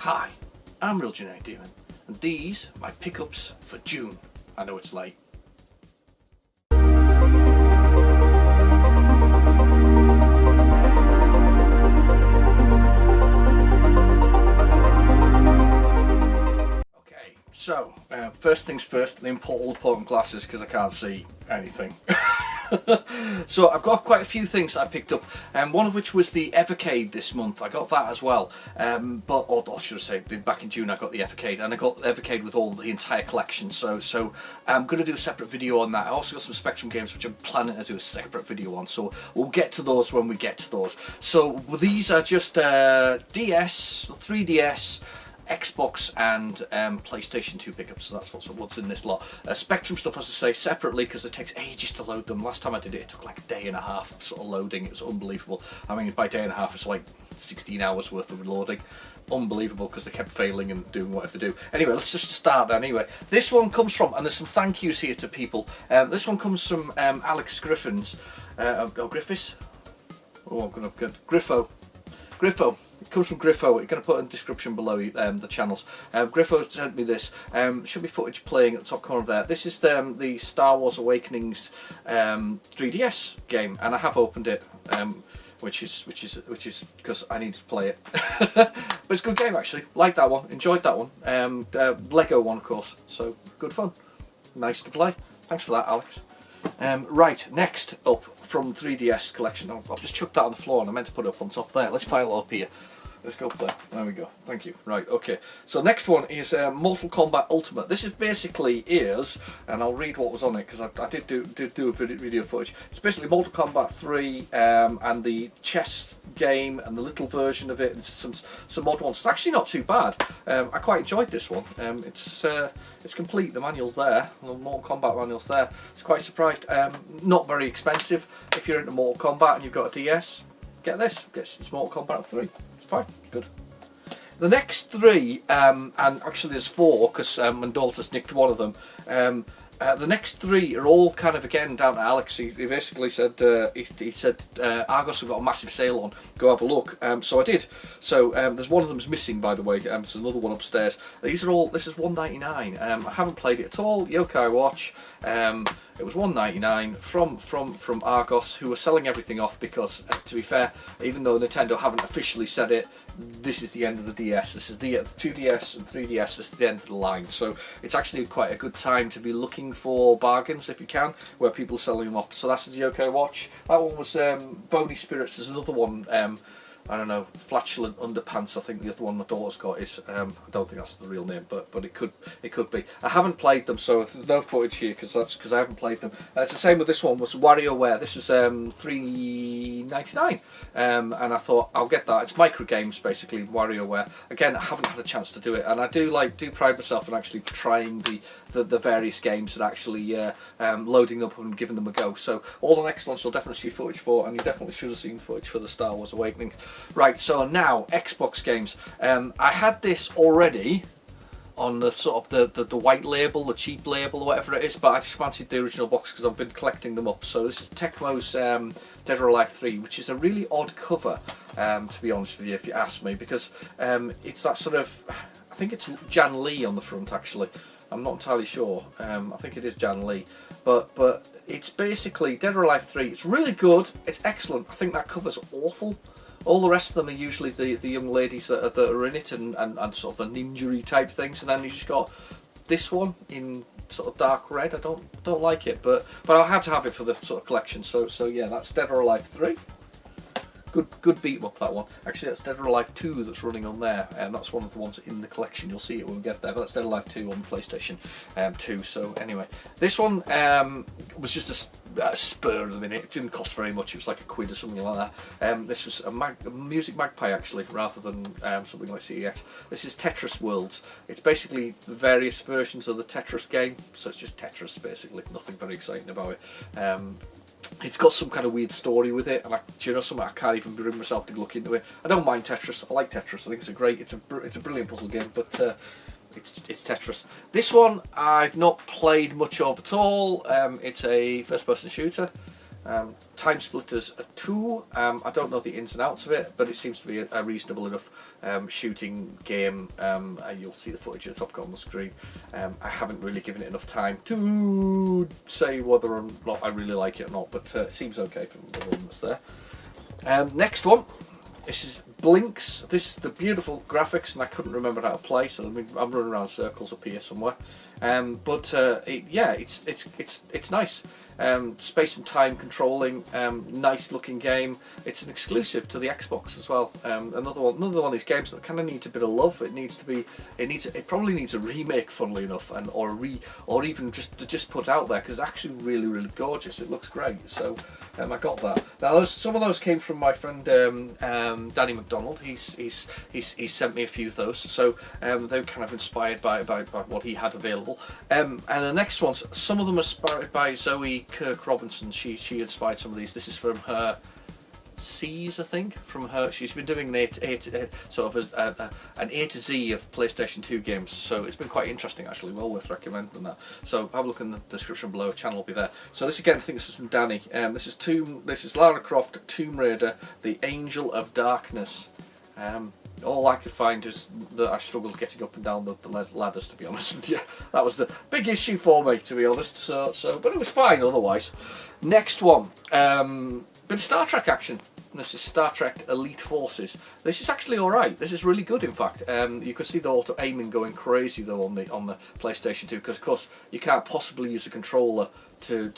Hi, I'm Real Generic Demon, and these are my pickups for June. I know it's late. Okay, so first things first, the important glasses because I can't see anything. So I've got quite a few things I picked up, one of which was the Evocade this month. I got that as well, or should I say, back in June I got the Evocade, and I got the Evocade with the entire collection. So I'm going to do a separate video on that. I also got some Spectrum games which I'm planning to do a separate video on. So we'll get to those when we get to those. So these are just DS, 3DS. Xbox and PlayStation 2 pickups, so that's what's in this lot. Spectrum stuff, as I say, separately because it takes ages to load them. Last time I did it, it took like a day and a half of sort of loading. It was unbelievable. I mean, by day and a half, it's like 16 hours worth of loading. Unbelievable because they kept failing and doing whatever they do. Anyway, let's just start then. Anyway, this one comes from, and there's some thank yous here to people. This one comes from Alex Griffins. Griffis? Oh, I'm going to get Griffo. Griffo. It comes from Griffo. You're going to put in the description below the channels. Griffo sent me this. Should be footage playing at the top corner there. This is the Star Wars Awakenings 3DS game, and I have opened it, which is because I need to play it. But it's a good game actually. Like that one. Enjoyed that one. Lego one, of course. So good fun. Nice to play. Thanks for that, Alex. Right, next up from 3DS collection. I've just chucked that on the floor and I meant to put it up on top there. Let's pile it up here. Let's go up there. There we go. Thank you. Right, okay. So next one is Mortal Kombat Ultimate. This is basically and I'll read what was on it because I did do a video footage. It's basically Mortal Kombat 3 and the chess game and the little version of it and some mod ones. It's actually not too bad. I quite enjoyed this one. It's complete. The manual's there. The Mortal Kombat manual's there. It's quite surprised. Not very expensive. If you're into Mortal Kombat and you've got a DS, get this. Get this Mortal Kombat 3. It's fine. It's good. The next three, and actually there's four because my daughter's nicked one of them. The next three are all kind of again down to Alex. He basically said he said Argos have got a massive sale on. Go have a look. So I did. So there's one of them's missing, by the way. There's another one upstairs. These are all. This is $1.99. I haven't played it at all. Yokai Watch. It was $1.99 from Argos, who were selling everything off because, to be fair, even though Nintendo haven't officially said it, this is the end of the DS. This is the 2DS and 3DS. This is the end of the line. So it's actually quite a good time to be looking for bargains if you can, where people are selling them off. So that's the Yokai Watch. That one was Bony Spirits. There's another one. I don't know, Flatulent Underpants. I think the other one my daughter's got is. I don't think that's the real name, but it could be. I haven't played them, so there's no footage here because I haven't played them. It's the same with this one. Was WarioWare. This was $3.99, and I thought I'll get that. It's micro games basically. WarioWare. Again, I haven't had a chance to do it, and I do pride myself in actually trying the various games and actually loading up and giving them a go. So all the next ones you'll definitely see footage for, and you definitely should have seen footage for the Star Wars Awakening. Right, so now Xbox games. I had this already on the sort of the white label, the cheap label or whatever it is, but I just fancied the original box because I've been collecting them up. So this is Tecmo's Dead or Alive 3, which is a really odd cover, to be honest with you, if you ask me, because it's that sort of, I think it's Jan Lee on the front actually. I'm not entirely sure. I think it is Jan Lee, but it's basically Dead or Alive 3. It's really good. It's excellent. I think that cover's awful. All the rest of them are usually the young ladies that are in it and sort of the ninja-y type things, and then you just got this one in sort of dark red. I don't like it, but I had to have it for the sort of collection. So yeah, that's Dead or Alive 3. Good beat 'em up, that one. Actually, that's Dead or Alive 2 that's running on there, and that's one of the ones in the collection. You'll see it when we get there, but that's Dead or Alive 2 on PlayStation 2. So anyway, this one was just a spur of the minute. It didn't cost very much. It was like £1 or something like that. This was a Music Magpie actually, rather than something like CEX. This is Tetris Worlds. It's basically the various versions of the Tetris game. So it's just Tetris basically. Nothing very exciting about it. It's got some kind of weird story with it, and do you know something? I can't even bring myself to look into it. I don't mind Tetris. I like Tetris. I think it's a brilliant puzzle game, but it's Tetris. This one I've not played much of at all. It's a first-person shooter. Timesplitters 2. I don't know the ins and outs of it, but it seems to be a reasonable enough shooting game. You'll see the footage at the top on the screen. I haven't really given it enough time to say whether or not I really like it or not, but it seems okay from the one that's there. Next one. This is Blinks. This is the beautiful graphics, and I couldn't remember how to play, so I'm running around circles up here somewhere. It's nice. Space and time controlling, nice looking game. It's an exclusive to the Xbox as well. Another one of these games that kind of needs a bit of love. It probably needs a remake, funnily enough, or even just put out there, because it's actually really, really gorgeous. It looks great. So I got that. Now some of those came from my friend Danny McDonald. He's sent me a few of those. So they were kind of inspired by what he had available. And the next ones, some of them are inspired by Zoe Kirk Robinson. She inspired some of these. This is from her C's, I think. From her, she's been doing an A to Z of PlayStation 2 games, so it's been quite interesting actually. Well worth recommending that. So have a look in the description below. Channel will be there. So this again, I think this is from Danny. This is Lara Croft, Tomb Raider, The Angel of Darkness. All I could find is that I struggled getting up and down the ladders, to be honest with you. That was the big issue for me, to be honest. So, but it was fine otherwise. Next one, bit of Star Trek action. This is Star Trek Elite Forces. This is actually alright. This is really good, in fact. You can see the auto aiming going crazy though on the PlayStation 2, because of course you can't possibly use a controller to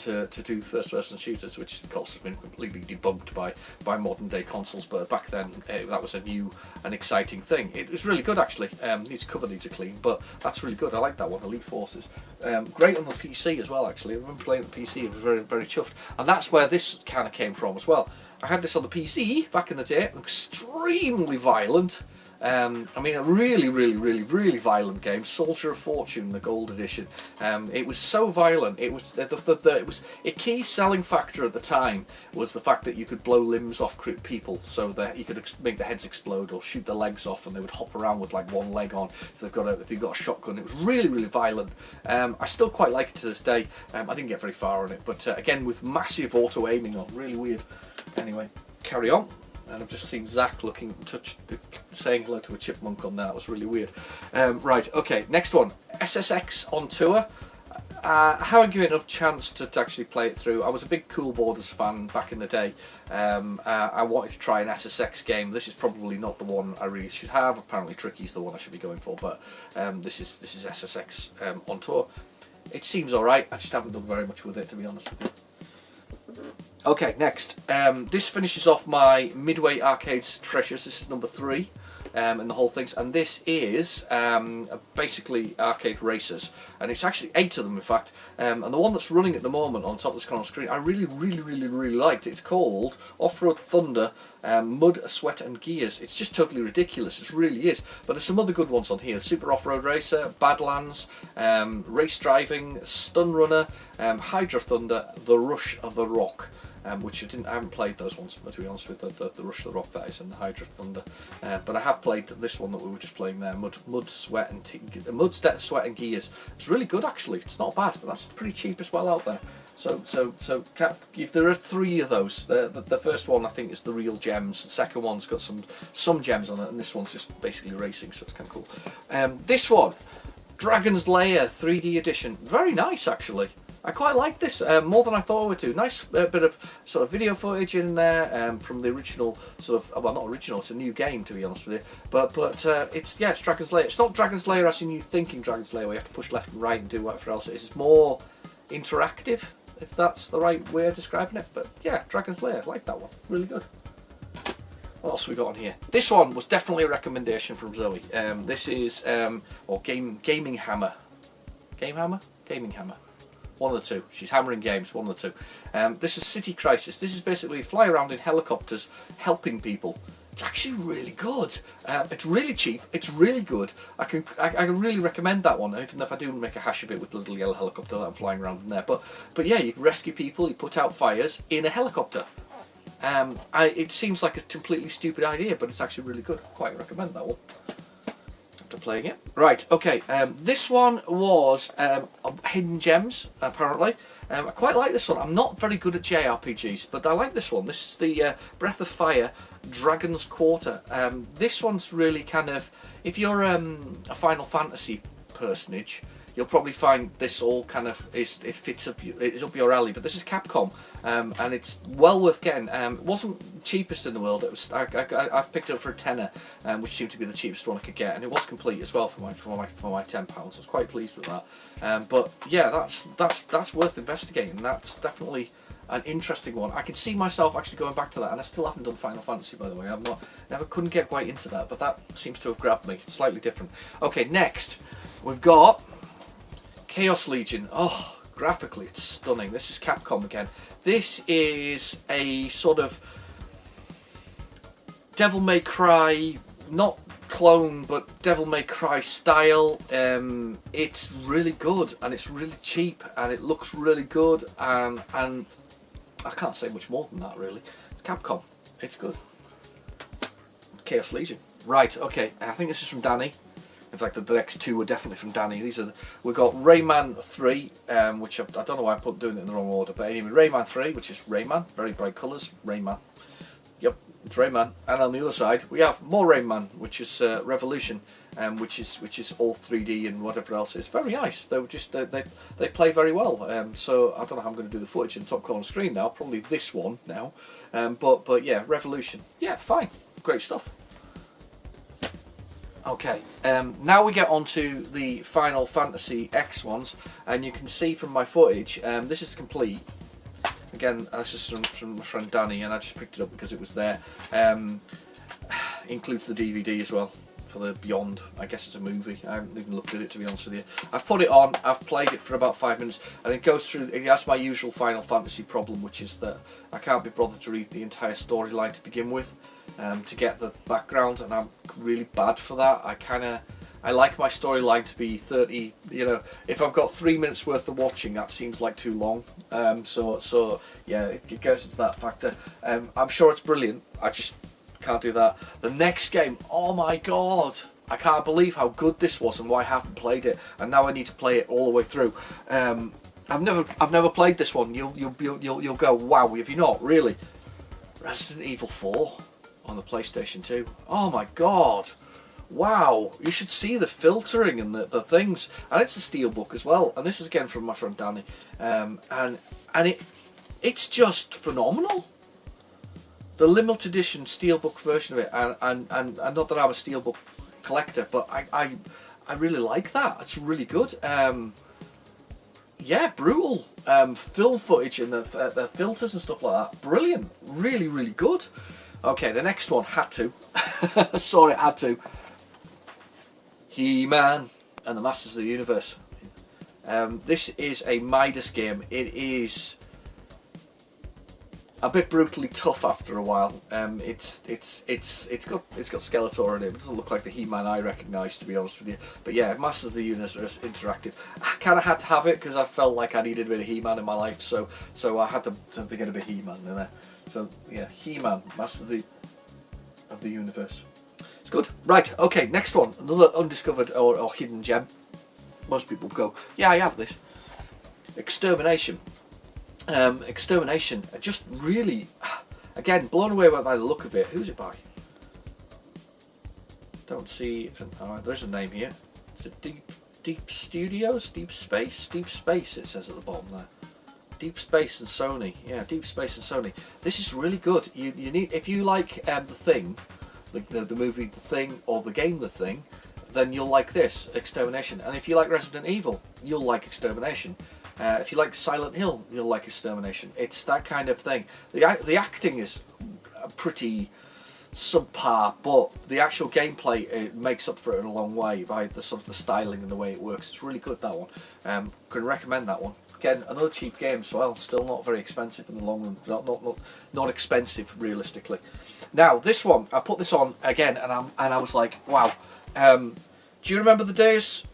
do first-person shooters, which of course has been completely debunked by modern day consoles. But back then that was a new and exciting thing. It was really good actually. Needs cover, needs a clean, but that's really good. I like that one, Elite Forces. Great on the PC as well actually. I've been playing the PC. I was very, very chuffed, and that's where this kind of came from as well. I had this on the PC back in the day. Extremely violent. I mean, a really, really, really, really violent game. Soldier of Fortune, the Gold Edition. It was so violent. It was a key selling factor at the time was the fact that you could blow limbs off people, so that you could make the heads explode or shoot the legs off, and they would hop around with like one leg on. If they've got a shotgun, it was really, really violent. I still quite like it to this day. I didn't get very far on it, but again with massive auto aiming on, really weird. Anyway, carry on. And I've just seen Zach saying hello to a chipmunk on there. That was really weird. Right, okay, next one. SSX on tour. I haven't given enough chance to actually play it through. I was a big Cool Borders fan back in the day. I wanted to try an SSX game. This is probably not the one I really should have. Apparently Tricky's the one I should be going for, but this is SSX on tour. It seems alright. I just haven't done very much with it, to be honest with you. Okay, next. This finishes off my Midway Arcades treasures. This is number 3 in the whole things, and this is basically arcade racers, and it's actually 8 of them in fact. And the one that's running at the moment on top of this screen, I really, really, really, really liked. It's called Offroad Thunder. Mud, Sweat and Gears. It's just totally ridiculous, it really is. But there's some other good ones on here. Super Off-Road Racer, Badlands, Race Driving, Stun Runner, Hydra Thunder, The Rush of the Rock. Which I haven't played those ones, but to be honest with the Rush of the Rock that is, and the Hydra Thunder. But I have played this one that we were just playing there, Mud, Sweat and Gears. It's really good actually. It's not bad. That's pretty cheap as well out there. So if there are 3 of those, the first one I think is the real gems. The second one's got some gems on it, and this one's just basically racing, so it's kind of cool. This one, Dragon's Lair 3D edition, very nice actually. I quite like this more than I thought I would do. Nice bit of sort of video footage in there from the original sort of, well, not original, it's a new game to be honest with you. But it's Dragon's Lair. It's not Dragon's Lair as in you thinking Dragon's Lair where you have to push left and right and do whatever else it is. It's more interactive, if that's the right way of describing it. But yeah, Dragon's Lair, I like that one. Really good. What else have we got on here? This one was definitely a recommendation from Zoe. This is Gaming Hammer. GameHammer? Gaming Hammer. One of the two. She's hammering games, one of the two. This is City Crisis. This is basically fly around in helicopters helping people. It's actually really good. It's really cheap. It's really good. I can really recommend that one, even if I do make a hash of it with the little yellow helicopter that I'm flying around in there. But yeah, you can rescue people, you put out fires in a helicopter. It seems like a completely stupid idea, but it's actually really good. Quite recommend that one. after playing it. Right, okay, this one was Hidden Gems, apparently. I quite like this one. I'm not very good at JRPGs, but I like this one. This is the Breath of Fire Dragon's Quarter. This one's really kind of, if you're a Final Fantasy personage, you'll probably find this all kind of it fits up. It's up your alley. But this is Capcom, and it's well worth getting. It wasn't the cheapest in the world. It was I've picked it up for a tenner, which seemed to be the cheapest one I could get, and it was complete as well for my £10. I was quite pleased with that. But yeah, that's worth investigating. That's definitely an interesting one. I can see myself actually going back to that, and I still haven't done Final Fantasy, by the way. Couldn't get quite into that, but that seems to have grabbed me. It's slightly different. Okay, next we've got Chaos Legion. Oh, graphically it's stunning. This is Capcom again. This is a sort of Devil May Cry, not clone, but Devil May Cry style. It's really good, and it's really cheap, and it looks really good, and I can't say much more than that, really. It's Capcom. It's good. Chaos Legion. Right, okay. I think this is from Danny. In fact, the next two were definitely from Danny. We've got Rayman 3, which I don't know why I'm doing it in the wrong order, but anyway, Rayman 3, which is Rayman, very bright colours, Rayman. Yep, it's Rayman. And on the other side, we have more Rayman, which is Revolution, which is all 3D and whatever else. It's very nice. They play very well. So I don't know how I'm going to do the footage in the top corner screen now. Probably this one now. But yeah, Revolution. Yeah, fine, great stuff. Okay, now we get on to the Final Fantasy X ones, and you can see from my footage, this is complete. Again, this is from my friend Danny, and I just picked it up because it was there. Includes the DVD as well for the Beyond. I guess it's a movie. I haven't even looked at it, to be honest with you. I've put it on, I've played it for about 5 minutes, and it goes through. It has my usual Final Fantasy problem, which is that I can't be bothered to read the entire storyline to begin with. To get the background, and I'm really bad for that. I like my storyline to be 30, if I've got 3 minutes worth of watching, that seems like too long. So yeah, it goes into that factor. I'm sure it's brilliant, I just can't do that. The next game, oh my god, I can't believe how good this was and why I haven't played it, and now I need to play it all the way through. I've never played this one. You'll go, wow, have you not? Really? Resident Evil 4 on the PlayStation 2. Oh my god, wow, you should see the filtering and the things, and it's a steelbook as well, and this is again from my friend Danny, and it's just phenomenal, the limited edition steelbook version of it, and not that I'm a steelbook collector, but I really like that. It's really good. Yeah, brutal film footage and the filters and stuff like that, brilliant, really good. Okay, the next one had to. Sorry, it had to. He-Man and the Masters of the Universe. This is a Midas game. It is a bit brutally tough after a while. It's got Skeletor in it. It doesn't look like the He-Man I recognise, to be honest with you. But yeah, Masters of the Universe interactive. I kind of had to have it because I felt like I needed a bit of He-Man in my life, so I had to get a bit of He-Man in there. So yeah, He-Man, Master of the Universe. It's good. Right, okay, next one. Another undiscovered or hidden gem. Most people go, yeah, I have this. Extermination. Extermination. Just really, again, blown away by the look of it. Who's it by? Don't see. There's a name here. It's a Deep Studios, Deep Space. It says at the bottom there. Deep Space and Sony. Yeah, Deep Space and Sony. This is really good. You need, if you like The Thing, the movie The Thing, or the game The Thing, then you'll like this, Extermination. And if you like Resident Evil, you'll like Extermination. If you like Silent Hill, you'll like Extermination. It's that kind of thing. The acting is pretty subpar, but the actual gameplay, it makes up for it in a long way by the sort of the styling and the way it works. It's really good, that one. Can recommend that one. Again, another cheap game as well. Still not very expensive in the long run. Not expensive realistically. Now this one, I put this on again, and I was like, wow. Do you remember the days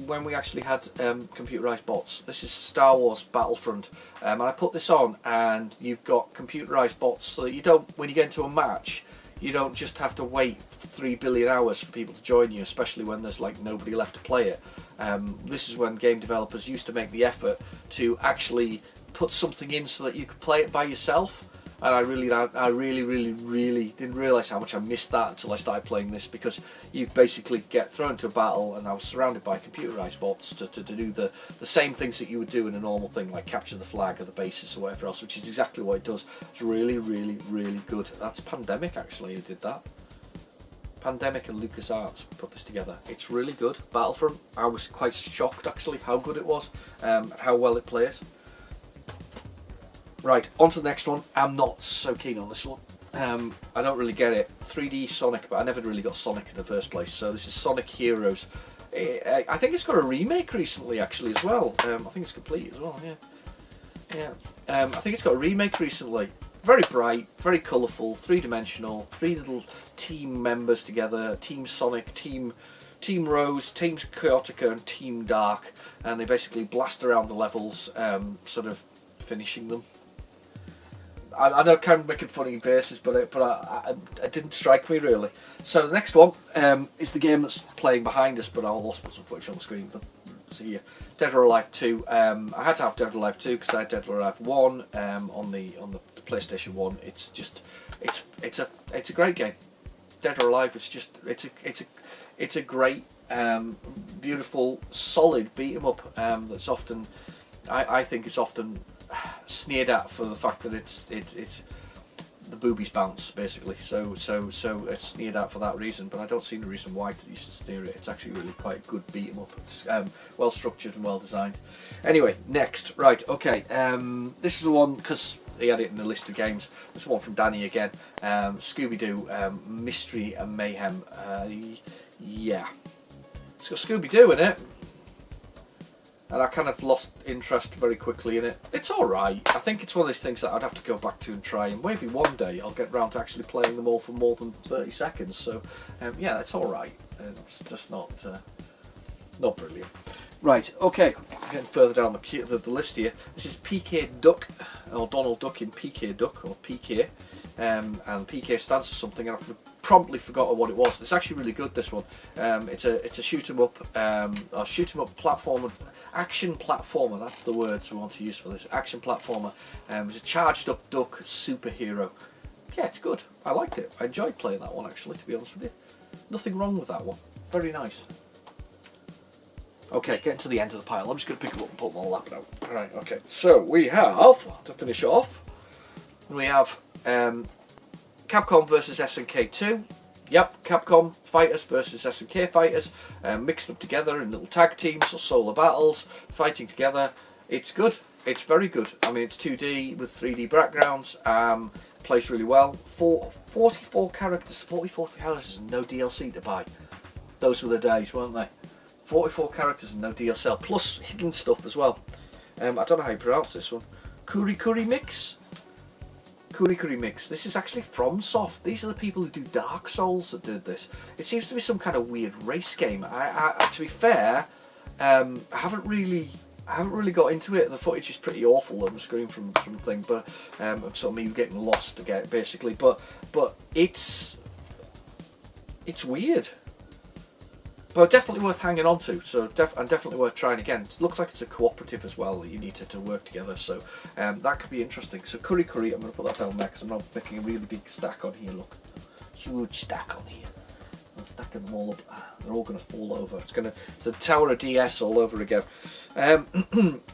when we actually had computerized bots? This is Star Wars Battlefront, and I put this on, and you've got computerized bots, so that you don't, when you get into a match, you don't just have to wait 3 billion hours for people to join you, especially when there's like nobody left to play it. This is when game developers used to make the effort to actually put something in so that you could play it by yourself. And I really didn't realise how much I missed that until I started playing this, because you basically get thrown into a battle and I was surrounded by computerised bots to do the same things that you would do in a normal thing, like capture the flag or the bases or whatever else, which is exactly what it does. It's really good. That's Pandemic actually who did that. Pandemic and LucasArts put this together. It's really good. Battlefront, I was quite shocked actually how good it was, how well it plays. Right, on to the next one. I'm not so keen on this one. I don't really get it. 3D Sonic, but I never really got Sonic in the first place. So this is Sonic Heroes. I think it's got a remake recently, actually, as well. I think it's complete as well. Yeah. I think it's got a remake recently. Very bright, very colourful, three-dimensional. 3 little team members together: Team Sonic, Team Rose, Team Chaotica, and Team Dark. And they basically blast around the levels, sort of finishing them. I know I'm kind of making funny faces, but it didn't strike me really. So the next one is the game that's playing behind us, but I lost what's unfortunately on the screen. But see here, Dead or Alive 2. I had to have Dead or Alive 2 because I had Dead or Alive 1 on the PlayStation 1. It's a great game. Dead or Alive. It's a great, beautiful, solid beat 'em up. That's often, I think it's often sneered at for the fact that it's the boobies bounce basically, so it's sneered at for that reason, but I don't see any reason why you should sneer it. It's actually really quite a good beat 'em up. It's well structured and well designed. Anyway, next, right, okay, this is the one because he had it in the list of games. This is one from Danny again. Scooby-Doo, Mystery and Mayhem. Yeah, it's got Scooby-Doo in it. And I kind of lost interest very quickly in it. It's alright. I think it's one of those things that I'd have to go back to and try, and maybe one day I'll get round to actually playing them all for more than 30 seconds. So, yeah, it's alright. It's just not brilliant. Right, okay, getting further down the list here. This is PK Duck, or Donald Duck in PK Duck, or PK. And PK stands for something, and I've promptly forgotten what it was. It's actually really good, this one. It's a shoot 'em up, platformer, action platformer. That's the words we want to use for this. Action platformer. It's a charged up duck superhero. Yeah, it's good. I liked it. I enjoyed playing that one actually, to be honest with you. Nothing wrong with that one. Very nice. Okay, getting to the end of the pile. I'm just going to pick them up and put them on the lap now. Alright, okay. So we have, to finish off, we have Capcom VS SNK 2. Yep, Capcom fighters versus SNK fighters, mixed up together in little tag teams or solo battles, fighting together. It's good. It's very good. I mean, it's 2D with 3D backgrounds. Plays really well. 44 characters. 44 characters and no DLC to buy. Those were the days, weren't they? 44 characters and no DLC, plus hidden stuff as well. I don't know how you pronounce this one. Kuri Mix. Kuri Mix. This is actually from Soft. These are the people who do Dark Souls that did this. It seems to be some kind of weird race game. To be fair, I haven't really got into it. The footage is pretty awful on the screen from the thing, but so me getting lost to get basically. But it's weird. But definitely worth hanging on to, so definitely worth trying again. It looks like it's a cooperative as well, that you need to work together, so that could be interesting. So Kuri, I'm going to put that down there because I'm not making a really big stack on here, look. Huge stack on here. I'm stacking them all up. They're all going to fall over. It's a Tower of DS all over again.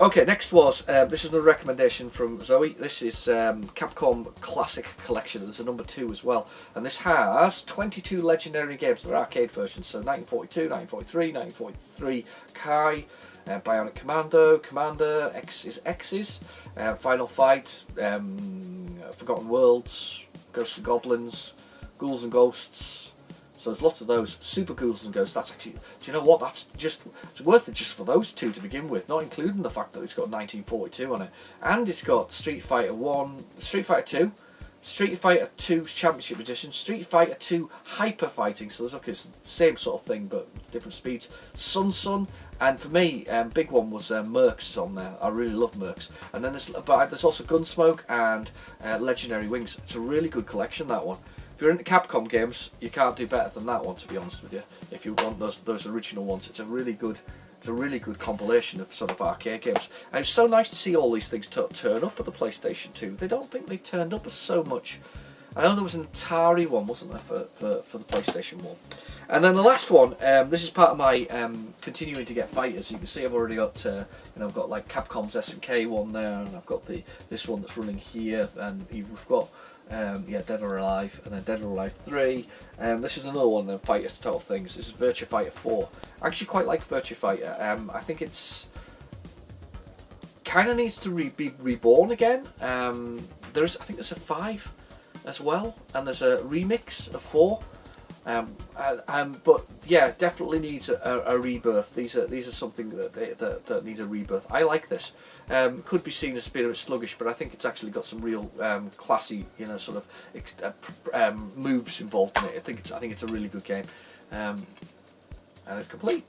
Okay, next was, this is another recommendation from Zoe. This is Capcom Classic Collection. There's a number 2 as well. And this has 22 legendary games. They're arcade versions. So 1942, 1943, 1943, Kai, Bionic Commando, Commander, X's, Final Fight, Forgotten Worlds, Ghosts and Goblins, Ghouls and Ghosts. So there's lots of those. Super Ghouls and Ghosts, that's actually, do you know what, it's worth it just for those 2 to begin with, not including the fact that it's got 1942 on it. And it's got Street Fighter 1, Street Fighter 2, Street Fighter 2 Championship Edition, Street Fighter 2 Hyper Fighting, so it's the same sort of thing but different speeds, Sun, and for me, big one was Mercs is on there. I really love Mercs. And then there's also Gunsmoke and Legendary Wings. It's a really good collection, that one. if you're into Capcom games, you can't do better than that one, to be honest with you. If you want those original ones, it's a really good compilation of sort of arcade games. And it's so nice to see all these things turn up at the PlayStation 2. They don't think they turned up as so much. I know there was an Atari one, wasn't there, for the PlayStation 1. And then the last one, this is part of my continuing to get fighters. You can see I've already got, I've got like Capcom VS SNK one there, and I've got this one that's running here, and we've got Dead or Alive, and then Dead or Alive 3. This is another one of the Fighters Total things. This is Virtua Fighter 4. I actually quite like Virtua Fighter. I think it's kind of needs to be reborn again. I think there's a 5 as well, and there's a remix of 4. But yeah, definitely needs a rebirth. These are something that need a rebirth. I like this. Could be seen as a bit sluggish, but I think it's actually got some real classy, sort of moves involved in it. I think it's a really good game, and it's complete.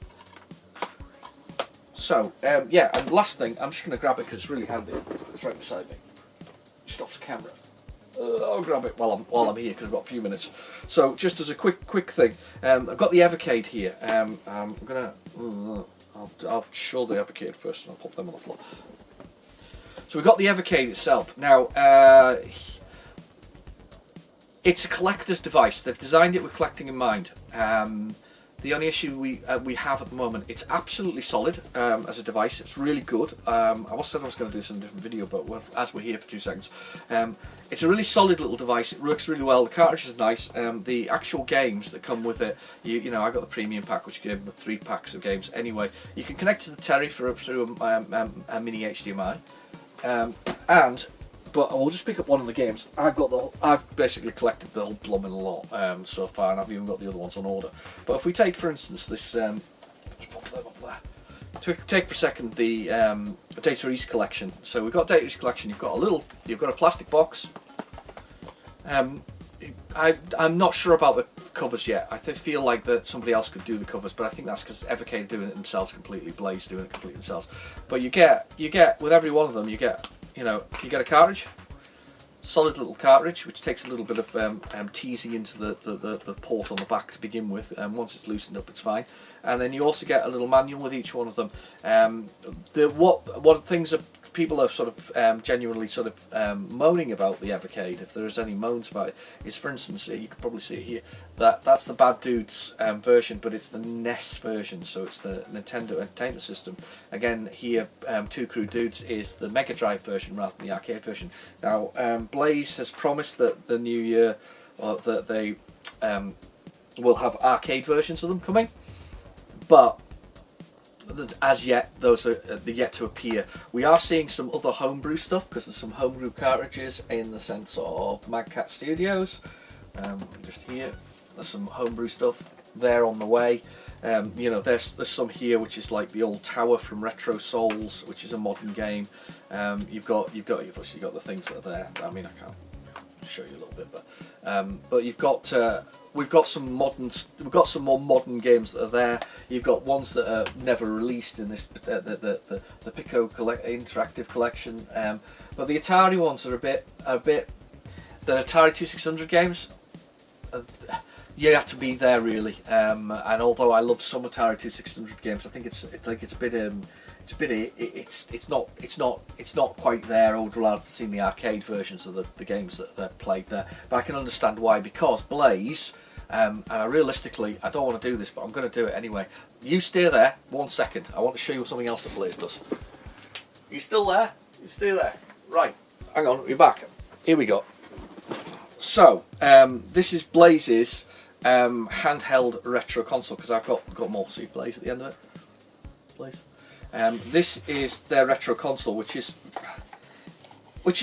So yeah, and last thing, I'm just going to grab it because it's really handy. It's right beside me. Just off the camera. I'll grab it while I'm here because I've got a few minutes. So just as a quick thing, I've got the Evocade here. I'm gonna I'll show the Evocade first, and I'll pop them on the floor. So we've got the Evocade itself. Now it's a collector's device. They've designed it with collecting in mind. The only issue we have at the moment, it's absolutely solid as a device. It's really good. I said I was going to do some different video, but as we're here for 2 seconds, it's a really solid little device. It works really well. The cartridge is nice. The actual games that come with it, I got the premium pack, which gave me 3 packs of games. Anyway, you can connect to the Terry through a mini HDMI, but I will just pick up one of the games. I've basically collected the whole blooming lot so far, and I've even got the other ones on order. But if we take, for instance, this, let's pop them up there. Take for a second the Data East collection. So we've got Data East collection. You've got a plastic box. I'm not sure about the covers yet. I feel like that somebody else could do the covers, but I think that's because Evocade are doing it themselves completely. Blaze doing it completely themselves. But you get with every one of them, you get a cartridge, solid little cartridge, which takes a little bit of teasing into the port on the back to begin with. Once it's loosened up, it's fine. And then you also get a little manual with each one of them. What things are people are sort of genuinely sort of moaning about the Evocade, if there is any moans about it, is, for instance, you can probably see it here, that's the Bad Dudes version, but it's the NES version, so it's the Nintendo Entertainment System. Again, here, Two Crew Dudes is the Mega Drive version rather than the arcade version. Now, Blaze has promised that the new year, that they will have arcade versions of them coming, but as yet, those are yet to appear. We are seeing some other homebrew stuff, because there's some homebrew cartridges in the sense of Mad Cat Studios. Just here, there's some homebrew stuff there on the way. There's some here which is like the old tower from Retro Souls, which is a modern game. You've obviously got the things that are there. I mean, I can't show you a little bit, but you've got. We've got some more modern games that are there. You've got ones that are never released in this the Pico interactive collection. But the Atari ones are a bit. The Atari 2600 games, you have to be there really. And although I love some Atari 2600 games, I think it's a bit. It's not quite there. I would rather have seen the arcade versions of the games that are played there. But I can understand why, because Blaze, and realistically, I don't want to do this, but I'm going to do it anyway. You stay there 1 second. I want to show you something else that Blaze does. You still there? You stay there. Right. Hang on, we're back. Here we go. So, this is Blaze's handheld retro console, because I've got more. See Blaze at the end of it. Blaze. This is their retro console, which is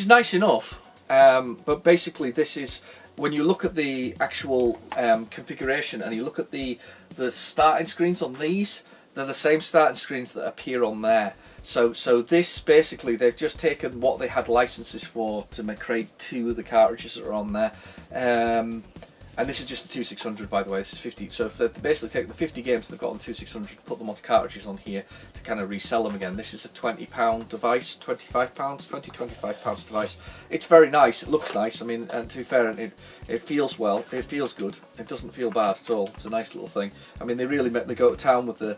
nice enough, but basically this is, when you look at the actual configuration and you look at the starting screens on these, they're the same starting screens that appear on there. So this, basically, they've just taken what they had licenses for to create 2 of the cartridges that are on there, and And this is just the 2600, by the way. This is 50. So if they basically take the 50 games they've got on the 2600, put them onto cartridges on here to kind of resell them again. This is a £20 device, £25, £25 device. It's very nice. It looks nice. I mean, and to be fair, it feels well. It feels good. It doesn't feel bad at all. It's a nice little thing. I mean, they really they go to town with the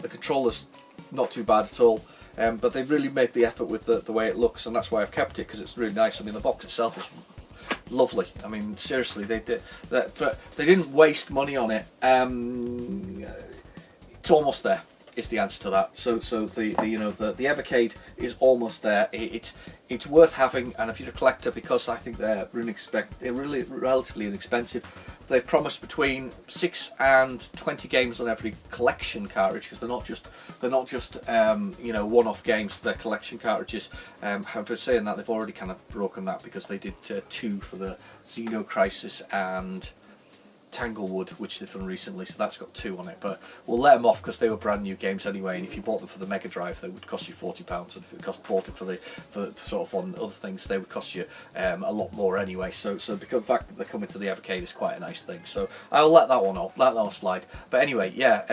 controllers. Not too bad at all. But they've really made the effort with the way it looks, and that's why I've kept it, because it's really nice. I mean, the box itself is lovely. I mean, seriously, they didn't waste money on it. It's almost there, is the answer to that. So the Evocade is almost there. It's worth having, and if you're a collector, because I think they're really relatively inexpensive. They've promised between 6 and 20 games on every collection cartridge, because they're not just one-off games. They're collection cartridges. For saying that, they've already kind of broken that, because they did 2 for the Xeno Crisis and Tanglewood, which they've done recently, so that's got 2 on it. But we'll let them off because they were brand new games anyway, and if you bought them for the Mega Drive, they would cost you £40, and if you bought it for sort of on other things, they would cost you a lot more anyway. So because the fact that they're coming to the Evocade is quite a nice thing. So I'll let that one off, let that one slide. But anyway, yeah,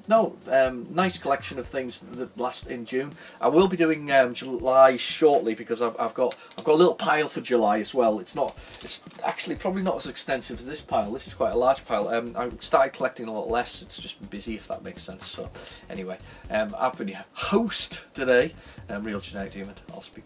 nice collection of things that last in June. I will be doing July shortly, because I've got a little pile for July as well. It's actually probably not as extensive as this pile. This is quite a large pile. I started collecting a lot less. It's just been busy, if that makes sense. So anyway, I've been your host today, Real Genetic Demon. I'll speak to you.